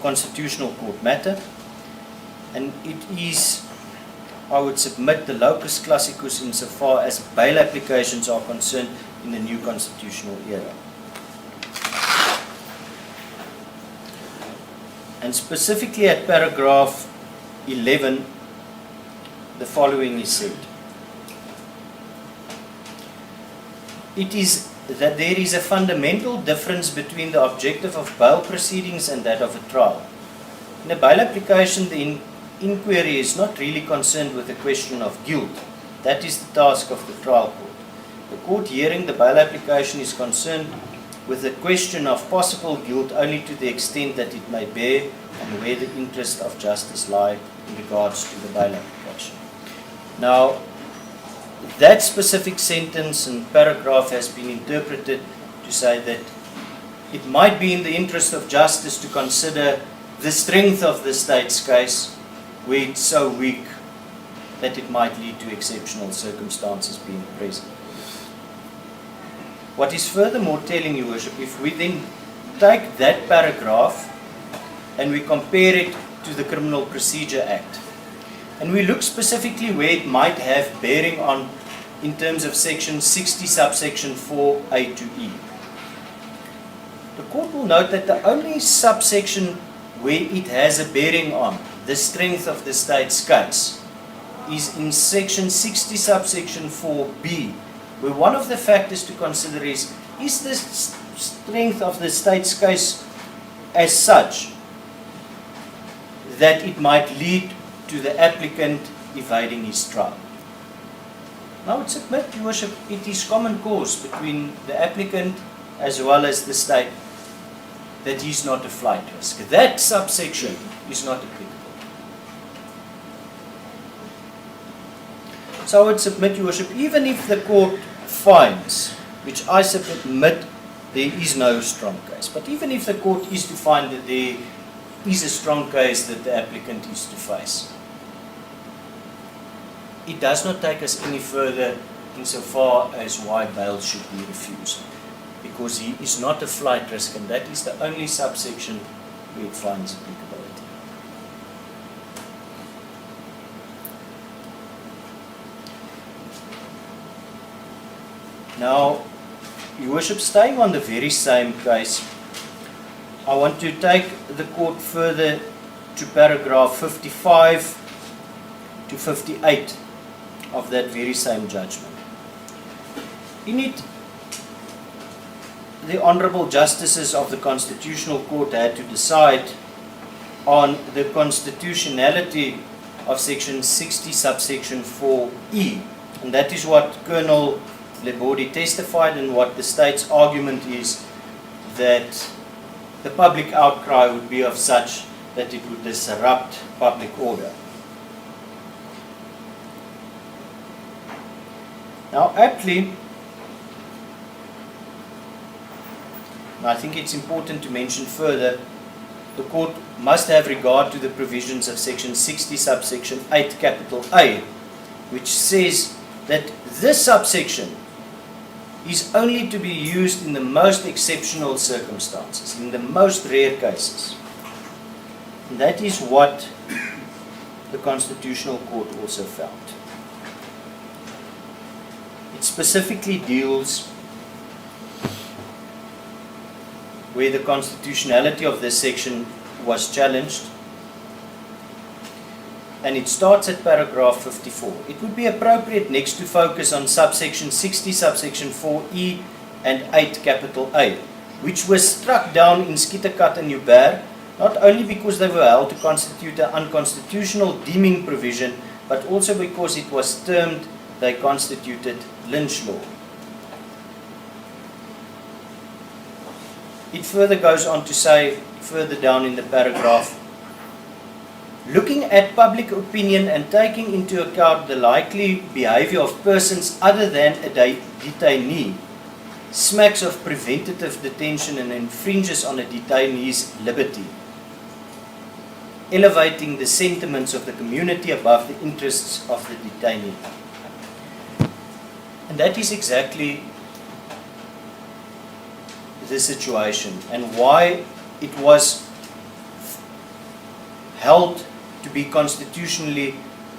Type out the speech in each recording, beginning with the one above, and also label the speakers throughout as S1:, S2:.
S1: constitutional court matter, and it is, I would submit, the locus classicus insofar as bail applications are concerned in the new constitutional era. And specifically at paragraph 11, the following is said. It is that there is a fundamental difference between the objective of bail proceedings and that of a trial. In a bail application, the inquiry is not really concerned with the question of guilt. That is the task of the trial court. The court hearing the bail application is concerned with the question of possible guilt only to the extent that it may bear on where the interests of justice lie in regards to the bail application. Now, that specific sentence and paragraph has been interpreted to say that it might be in the interest of justice to consider the strength of the state's case where it's so weak that it might lead to exceptional circumstances being present. What is furthermore telling, Your Worship, if we then take that paragraph and we compare it to the Criminal Procedure Act, and we look specifically where it might have bearing on in terms of section 60 subsection 4A to E. The court will note that the only subsection where it has a bearing on the strength of the state's case is in section 60 subsection 4B, where one of the factors to consider is the strength of the state's case as such that it might lead to the applicant evading his trial. Now, I would submit, Your Worship, it is common cause between the applicant as well as the state that he is not a flight risk. That subsection is not applicable. So I would submit, Your Worship, even if the court finds, which I submit there is no strong case, but even if the court is to find that there is a strong case that the applicant is to face, it does not take us any further insofar as why bail should be refused, because he is not a flight risk, and that is the only subsection where it finds applicability. Now, Your Worship, staying on the very same case, I want to take the court further to paragraph 55 to 58 of that very same judgment. In it, the Honourable Justices of the Constitutional Court had to decide on the constitutionality of section 60 subsection 4E, and that is what Colonel Lebodi testified, and what the state's argument is that the public outcry would be of such that it would disrupt public order. Now, aptly, I think it's important to mention further, the court must have regard to the provisions of section 60 subsection 8 capital A, which says that this subsection is only to be used in the most exceptional circumstances, in the most rare cases. And that is what the Constitutional Court also found. It specifically deals where the constitutionality of this section was challenged, and it starts at paragraph 54. It would be appropriate next to focus on subsection 60, subsection 4E and 8 capital A, which were struck down in Skitakat and Uber, not only because they were held to constitute an unconstitutional deeming provision, but also because it was termed they constituted lynch law. It further goes on to say, further down in the paragraph, looking at public opinion and taking into account the likely behavior of persons other than a detainee, smacks of preventative detention and infringes on a detainee's liberty, elevating the sentiments of the community above the interests of the detainee. And that is exactly the situation, and why it was held to be constitutionally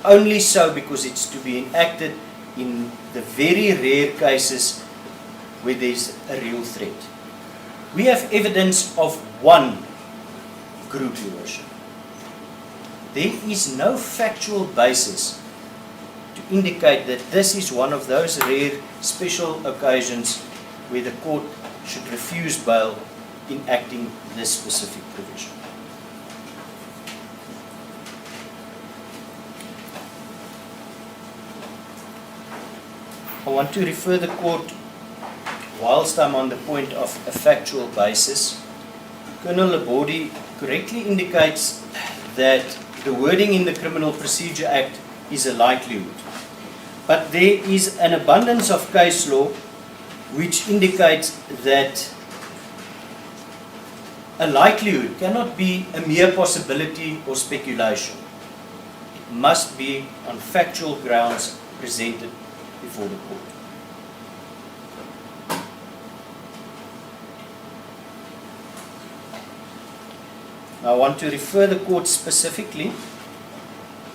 S1: only so because it's to be enacted in the very rare cases where there's a real threat. We have evidence of one group, Your Worship. There is no factual basis to indicate that this is one of those rare special occasions where the court should refuse bail in acting this specific provision. I want to refer the court, whilst I'm on the point of a factual basis. Colonel Laborde correctly indicates that the wording in the Criminal Procedure Act is a likelihood. But there is an abundance of case law which indicates that a likelihood cannot be a mere possibility or speculation. It must be on factual grounds presented before the court. Now I want to refer the court specifically.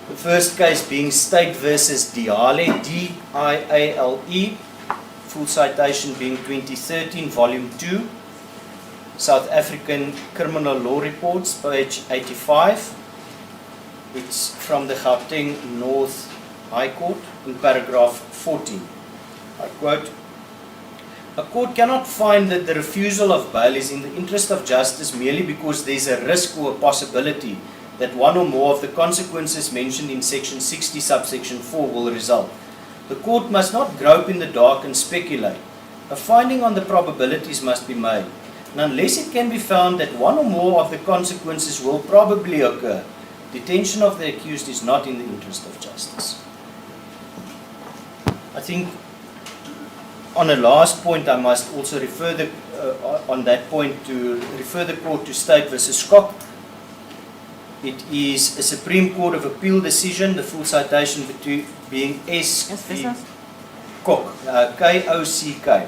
S1: The first case being State versus Diale, D-I-A-L-E, full citation being 2013, volume 2, South African Criminal Law Reports, page 85. It's from the Gauteng North High Court in paragraph 14. I quote, "A court cannot find that the refusal of bail is in the interest of justice merely because there is a risk or a possibility that one or more of the consequences mentioned in section 60 subsection 4 will result. The court must not grope in the dark and speculate. A finding on the probabilities must be made, and unless it can be found that one or more of the consequences will probably occur, detention of the accused is not in the interest of justice." I think on a last point I must also refer the on that point to refer the court to State versus Kock. It is a Supreme Court of Appeal decision, the full citation being S.V. Kock, K-O-C-K.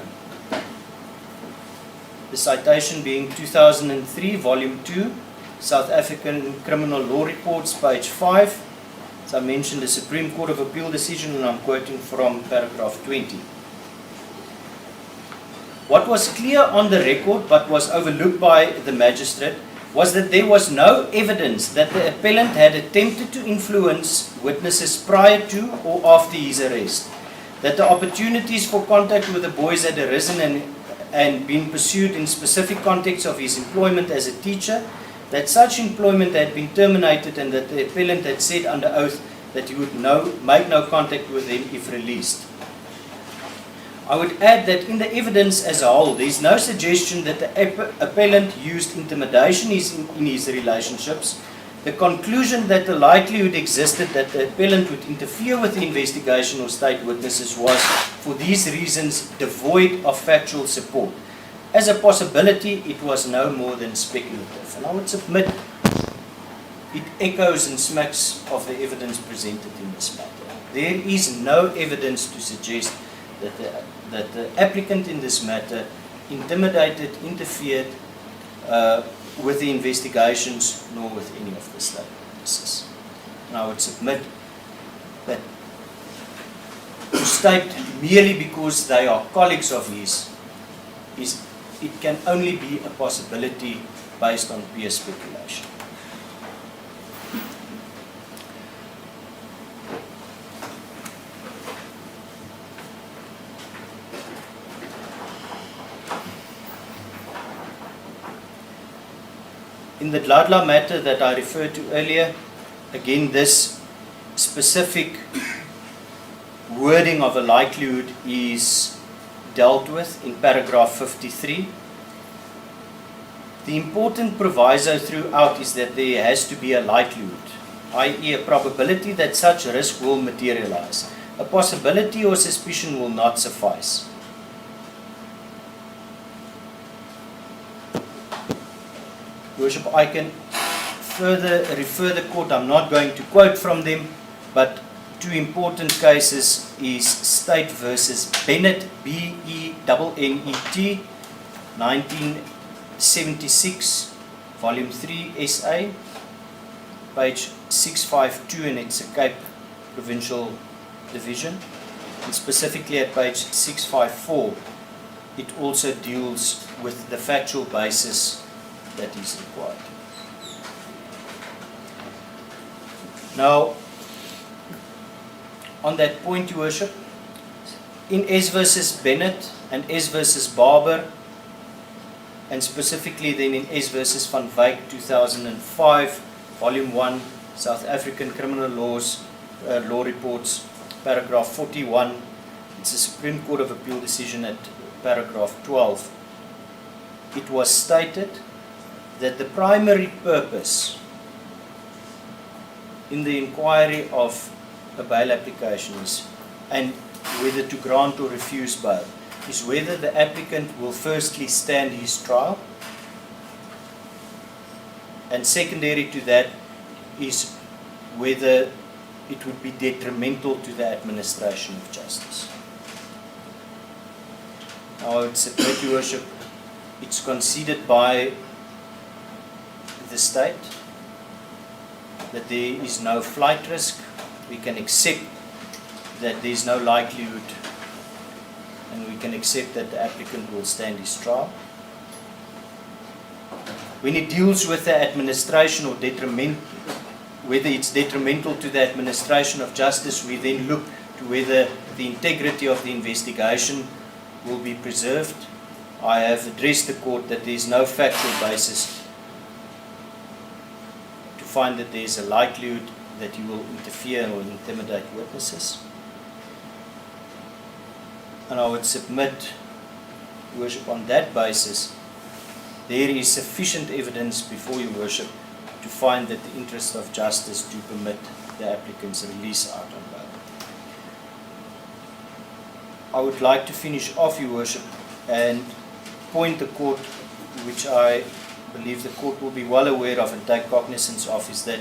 S1: The citation being 2003, volume 2, South African Criminal Law Reports, page 5. As I mentioned, the Supreme Court of Appeal decision, and I'm quoting from paragraph 20. What was clear on the record but was overlooked by the magistrate was that there was no evidence that the appellant had attempted to influence witnesses prior to or after his arrest, that the opportunities for contact with the boys had arisen and been pursued in specific context of his employment as a teacher, that such employment had been terminated, and that the appellant had said under oath that he would make no contact with them if released. I would add that in the evidence as a whole, there is no suggestion that the appellant used intimidation in his relationships. The conclusion that the likelihood existed that the appellant would interfere with the investigation or state witnesses was, for these reasons, devoid of factual support. As a possibility, it was no more than speculative. And I would submit it echoes and smacks of the evidence presented in this matter. There is no evidence to suggest that the applicant in this matter intimidated, interfered with the investigations, nor with any of the state witnesses. And I would submit that to state merely because they are colleagues of his, it can only be a possibility based on pure speculation. In the Dladla matter that I referred to earlier, again this specific wording of a likelihood is dealt with in paragraph 53. The important proviso throughout is that there has to be a likelihood, i.e. a probability that such risk will materialize. A possibility or suspicion will not suffice. Worship, I can further refer the court, I'm not going to quote from them, but two important cases is State versus Bennett, B-E-N-N-E-T, 1976, volume 3, SA, page 652, and it's a Cape Provincial Division. And specifically at page 654, it also deals with the factual basis that is required. Now, on that point, Your Worship, in S versus Bennett and S versus Barber, and specifically then in S versus Van Wyk 2005, Volume 1, South African Criminal Laws, Law Reports, paragraph 41, it's a Supreme Court of Appeal decision at paragraph 12. It was stated that the primary purpose in the inquiry of a bail application is, and whether to grant or refuse bail, is whether the applicant will firstly stand his trial, and secondary to that is whether it would be detrimental to the administration of justice. Now, I would submit, Your Worship, it's conceded by the state that there is no flight risk. We can accept that there is no likelihood, and we can accept that the applicant will stand his trial. When it deals with the administration or detriment, whether it's detrimental to the administration of justice, we then look to whether the integrity of the investigation will be preserved. I have addressed the court that there is no factual basis to find that there is a likelihood that you will interfere or intimidate witnesses. And I would submit, Your Worship, on that basis, there is sufficient evidence before Your Worship to find that the interest of justice do permit the applicant's release out on bail. I would like to finish off, Your Worship, and point the court, which I believe the court will be well aware of and take cognizance of, is that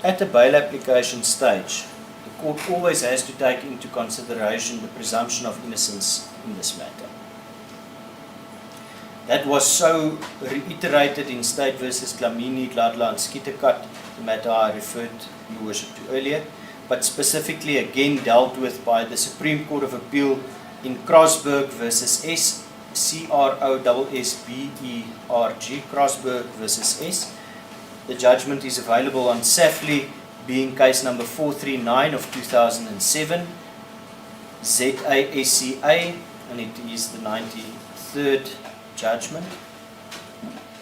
S1: at the bail application stage, the court always has to take into consideration the presumption of innocence in this matter. That was so reiterated in State versus Dlamini, Gladla and Skietekat, the matter I referred, Your Worship, to earlier, but specifically again dealt with by the Supreme Court of Appeal in Crosberg versus S, C-R-O-S-S-B-E-R-G, Crosberg versus S. The judgment is available on Safley, being case number 439 of 2007, ZASCA, and it is the 93rd judgment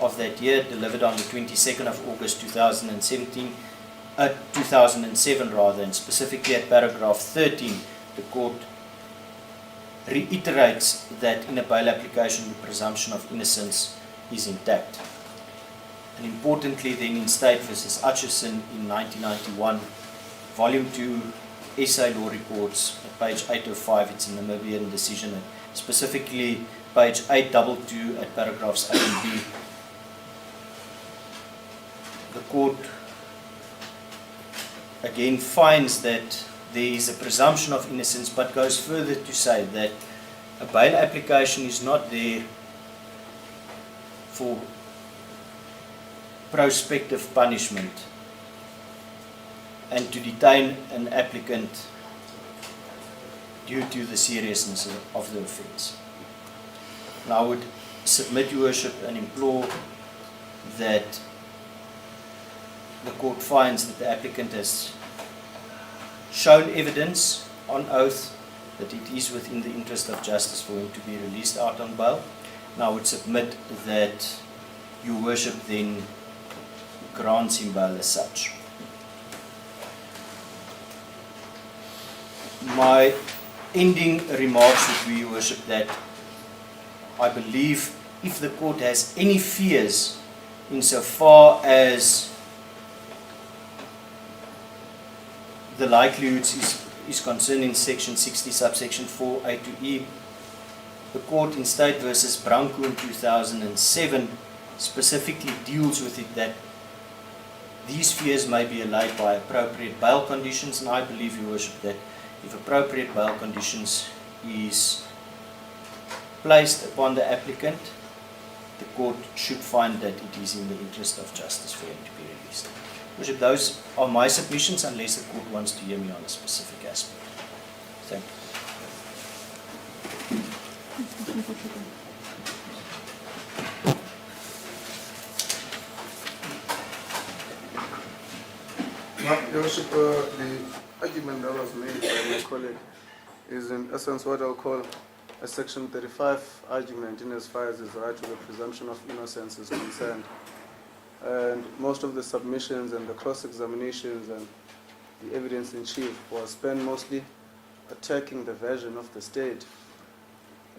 S1: of that year, delivered on the 22nd of August 2007 rather, and specifically at paragraph 13, the court reiterates that in a bail application the presumption of innocence is intact. And importantly then, in State versus Atchison in 1991, volume 2 SA Law Reports, at page 805, it's a Namibian decision, and specifically page 822 at paragraphs A and B, the court again finds that there is a presumption of innocence, but goes further to say that a bail application is not there for prospective punishment and to detain an applicant due to the seriousness of the offence. And I would submit, Your Worship, and implore that the court finds that the applicant has shown evidence on oath that it is within the interest of justice for him to be released out on bail. And I would submit that Your Worship then grants him bail as such. My ending remarks would be, Your Worship, that I believe if the court has any fears insofar as the likelihoods is concerned in section 60 subsection 4A to E, the court in State versus Branco in 2007 specifically deals with it that these fears may be allayed by appropriate bail conditions, and I believe, Your Worship, that if appropriate bail conditions is placed upon the applicant, the court should find that it is in the interest of justice for him to be released. Worship, those are my submissions unless the court wants to hear me on a specific aspect. Thank you.
S2: Your Worship, the argument that was made by my colleague is in essence what I'll call a Section 35 argument in as far as his right to the presumption of innocence is concerned. And most of the submissions and the cross-examinations and the evidence in chief was spent mostly attacking the version of the state.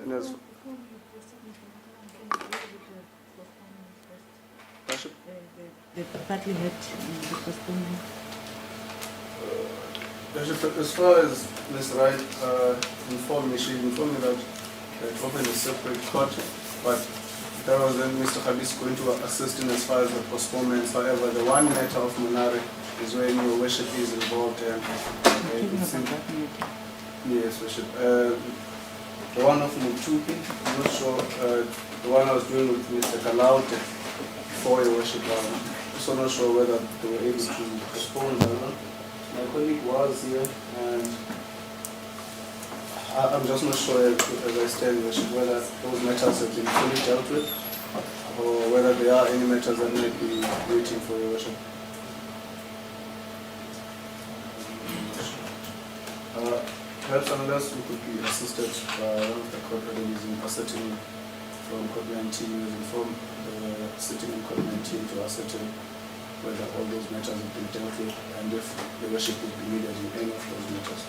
S2: And as Worship?
S3: The partly had the postponement.
S2: As far as Ms. Wright informed me, she informed me that they opened a separate court, but that was then Mr. Habis going to assist in as far as the postponements. However, the one matter of Munare is when your worship is involved. And yes, worship. The one of Mutupi, I'm not sure. The one I was doing with Mr. Kalaute for your worship. I'm also not sure whether they were able to postpone or not. My colleague was here, and I'm just not sure as I stand, worship, whether those matters have been fully dealt with, or whether there are any matters that might be waiting for your worship. Perhaps unless we could be assisted by one of the court orderlies in ascertaining from Court 19, we inform the sitting in Court 19 to ascertain whether all those matters have been dealt with and if the worship would be needed in any of those matters.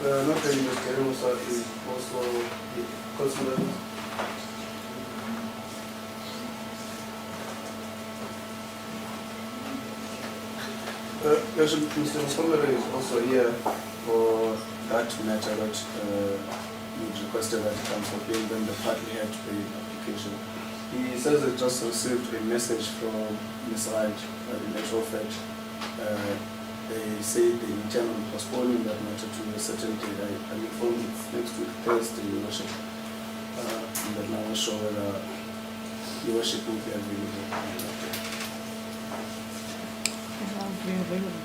S2: Not the investigator is also the consular. Mr. Musomere is also here for that matter that you requested that it comes for being when the party had to pay application. He says he just received a message from Ms. Wright, in actual fact. They say they intend on postponing that matter to a certain date. I'm informed it's next week, Thursday, Your Worship. But I'm not sure whether Your Worship will be available on that day.
S3: I'll be available.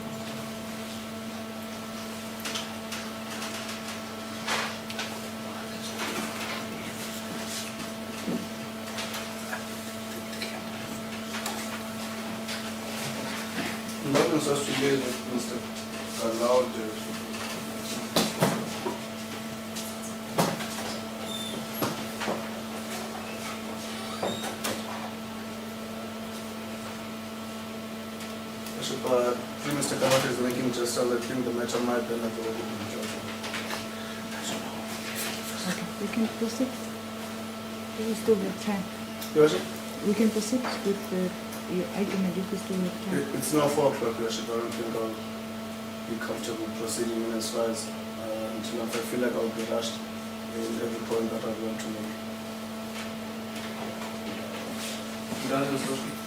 S2: Nothing such to do with Mr. Allowed. Mr. Kawat is making just I think the matter might be not already been judged.
S3: Okay, we can proceed. We still have time.
S2: Your Worship?
S3: We can proceed with your argument if we still have time.
S2: It's now 4 o'clock, Your Worship. I don't think I'll be comfortable proceeding in as far as until I feel like I'll be rushed in every point that I want to make. Gracias, Your Worship.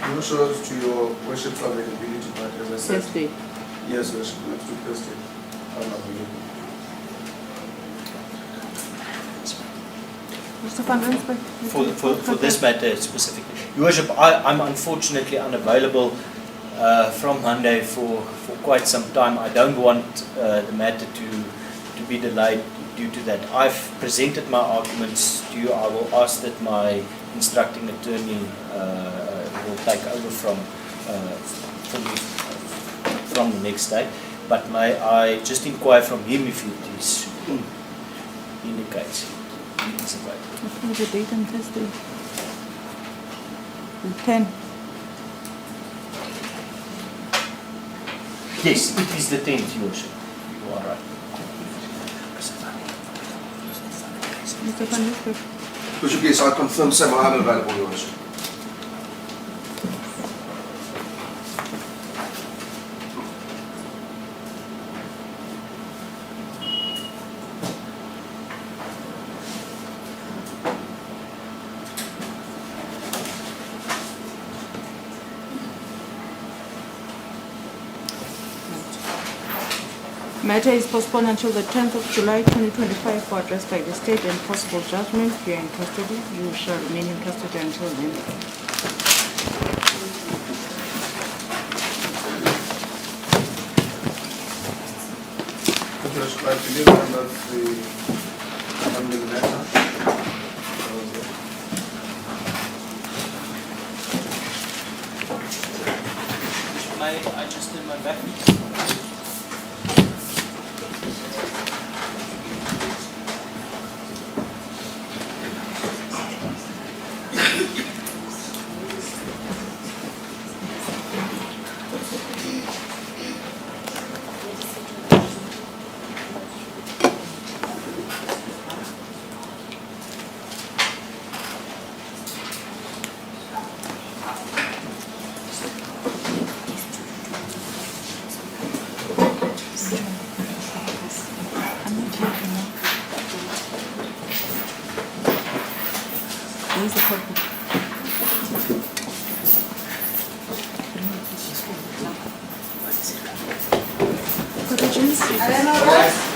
S2: I'm not sure to your worship's availability, but as I said,
S3: Thursday.
S2: yes, worship, next week Thursday, I'm available.
S3: Mr. Van Rensburg?
S1: For this matter specifically. Your Worship, I'm unfortunately unavailable from Monday for quite some time. I don't want the matter to be delayed due to that. I've presented my arguments to you. I will ask that my instructing attorney will take over from the next day. But may I just inquire from him if it is indicates he is available.
S3: What's the date on Thursday? The 10.
S1: Yes, it is the 10th, Your Worship. You are right.
S3: Mr. Van Rensburg?
S4: Worship, yes, I confirm, Sam, I am available, Your Worship. Matter is postponed until the 10th of July 2025 for address by the state and possible judgment. If you are in custody, you shall remain in custody until then.
S2: I believe that that's the funding matter.
S1: I just did my back.
S4: I'm not here for now. Where's the copy? Copy, James?